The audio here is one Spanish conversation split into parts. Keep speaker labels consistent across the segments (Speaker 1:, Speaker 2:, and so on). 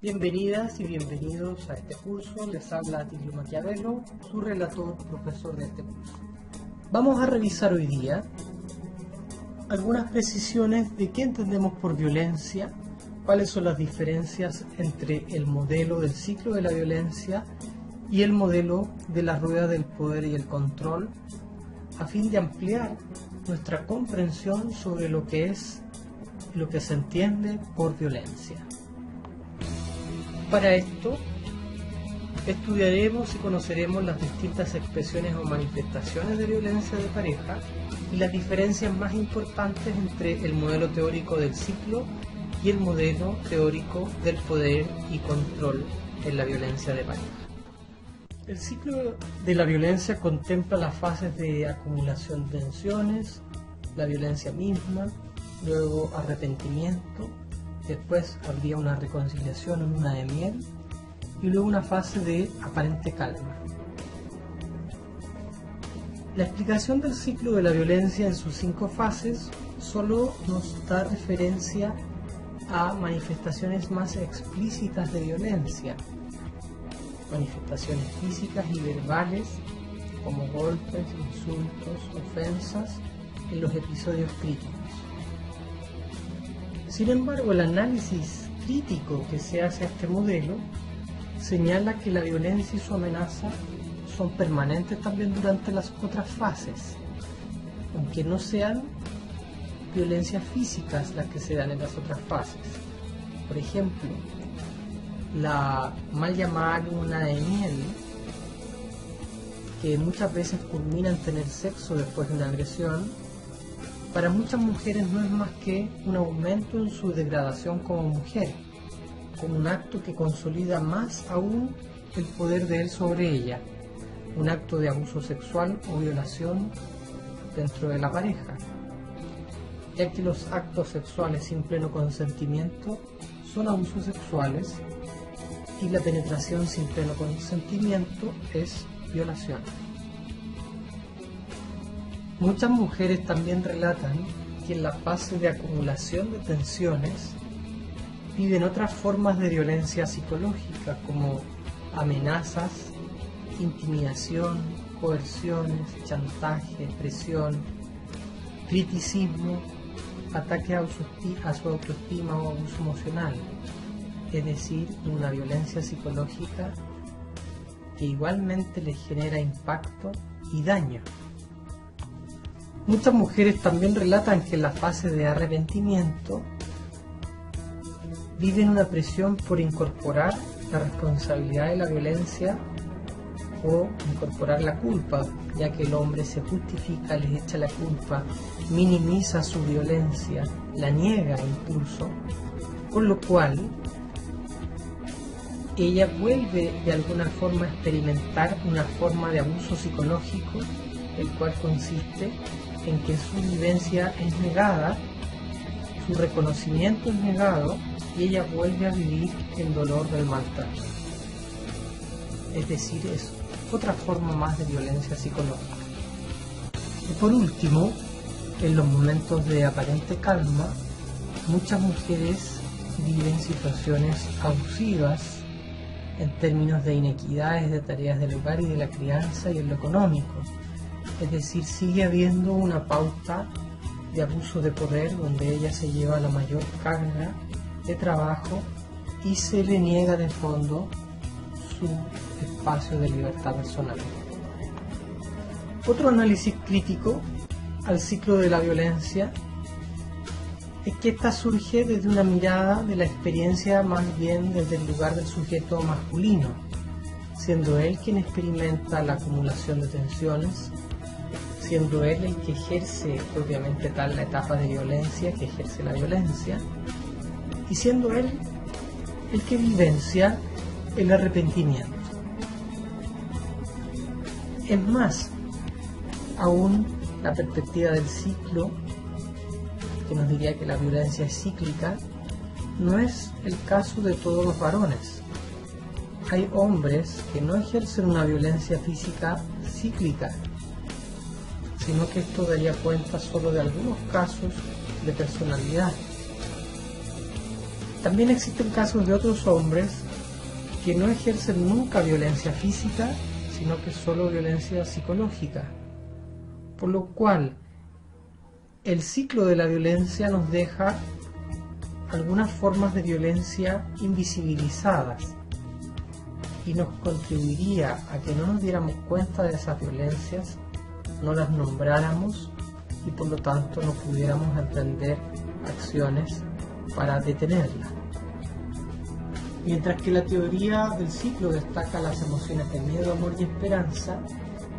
Speaker 1: Bienvenidas y bienvenidos a este curso. Les habla Atilio Maquiavelo, su relator, profesor de este curso. Vamos a revisar hoy día algunas precisiones de qué entendemos por violencia, cuáles son las diferencias entre el modelo del ciclo de la violencia y el modelo de la rueda del poder y el control, a fin de ampliar nuestra comprensión sobre lo que se entiende por violencia. Para esto, estudiaremos y conoceremos las distintas expresiones o manifestaciones de violencia de pareja y las diferencias más importantes entre el modelo teórico del ciclo y el modelo teórico del poder y control en la violencia de pareja. El ciclo de la violencia contempla las fases de acumulación de tensiones, la violencia misma, luego arrepentimiento, después habría una reconciliación en luna de miel y luego una fase de aparente calma. La explicación del ciclo de la violencia en sus 5 fases solo nos da referencia a manifestaciones más explícitas de violencia, manifestaciones físicas y verbales como golpes, insultos, ofensas en los episodios críticos. Sin embargo, el análisis crítico que se hace a este modelo señala que la violencia y su amenaza son permanentes también durante las otras fases, aunque no sean violencias físicas las que se dan en las otras fases. Por ejemplo, la mal llamada luna de miel, que muchas veces culmina en tener sexo después de una agresión, para muchas mujeres no es más que un aumento en su degradación como mujer, como un acto que consolida más aún el poder de él sobre ella, un acto de abuso sexual o violación dentro de la pareja, ya que los actos sexuales sin pleno consentimiento son abusos sexuales y la penetración sin pleno consentimiento es violación. Muchas mujeres también relatan que en la fase de acumulación de tensiones viven otras formas de violencia psicológica como amenazas, intimidación, coerciones, chantaje, presión, criticismo, ataque a su autoestima o abuso emocional, es decir, una violencia psicológica que igualmente les genera impacto y daño. Muchas mujeres también relatan que en la fase de arrepentimiento viven una presión por incorporar la responsabilidad de la violencia o incorporar la culpa, ya que el hombre se justifica, les echa la culpa, minimiza su violencia, la niega incluso, con lo cual ella vuelve de alguna forma a experimentar una forma de abuso psicológico, el cual consiste en que su vivencia es negada, su reconocimiento es negado y ella vuelve a vivir el dolor del maltrato. Es decir, es otra forma más de violencia psicológica. Y por último, en los momentos de aparente calma, muchas mujeres viven situaciones abusivas en términos de inequidades de tareas del hogar y de la crianza y en lo económico. Es decir, sigue habiendo una pauta de abuso de poder donde ella se lleva la mayor carga de trabajo y se le niega de fondo su espacio de libertad personal. Otro análisis crítico al ciclo de la violencia es que ésta surge desde una mirada de la experiencia más bien desde el lugar del sujeto masculino, siendo él quien experimenta la acumulación de tensiones, siendo él el que ejerce propiamente tal la etapa de violencia, que ejerce la violencia, y siendo él el que vivencia el arrepentimiento. Es más, aún la perspectiva del ciclo, que nos diría que la violencia es cíclica, no es el caso de todos los varones. Hay hombres que no ejercen una violencia física cíclica, sino que esto daría cuenta solo de algunos casos de personalidad. También existen casos de otros hombres que no ejercen nunca violencia física, sino que solo violencia psicológica. Por lo cual, el ciclo de la violencia nos deja algunas formas de violencia invisibilizadas y nos contribuiría a que no nos diéramos cuenta de esas violencias, no las nombráramos y por lo tanto no pudiéramos emprender acciones para detenerlas. Mientras que la teoría del ciclo destaca las emociones de miedo, amor y esperanza,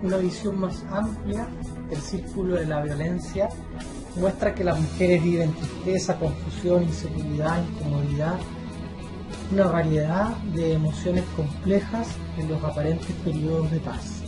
Speaker 1: una visión más amplia del círculo de la violencia muestra que las mujeres viven tristeza, confusión, inseguridad, incomodidad, una variedad de emociones complejas en los aparentes periodos de paz.